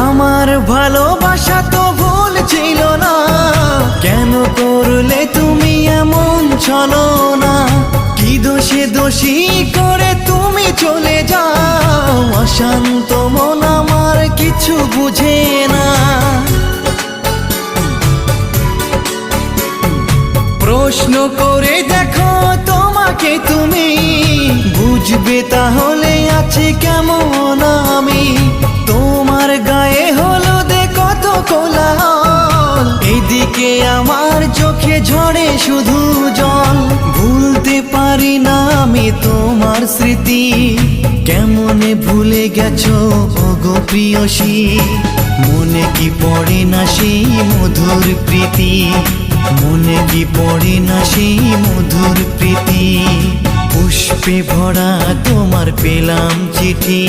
আমার ভালোবাসা তো ভুল ছিল না, কেন করলে তুমি এমন ছলনা? কি দোষে দোষী করে তুমি চলে যাও? অশান্ত মন আমার কিছু বুঝে না। প্রশ্ন করে দেখো তোমাকে তুমি, বুঝবে তাহলে আছে কেমন আমি। তোমার গায়ে হলুদে কত কোলাহল, এদিকে আমার চোখে ঝরে শুধু জল। ভুলতে পারি না আমি তোমার স্মৃতি, কেমনে ভুলে গেছো ওগো প্রিয়সী। মনে কি পড়ে না সেই মধুর প্রীতি, মনে কি পড়ে না সেই মধুর প্রীতি। পুষ্পে ভরা তোমার পেলাম চিঠি।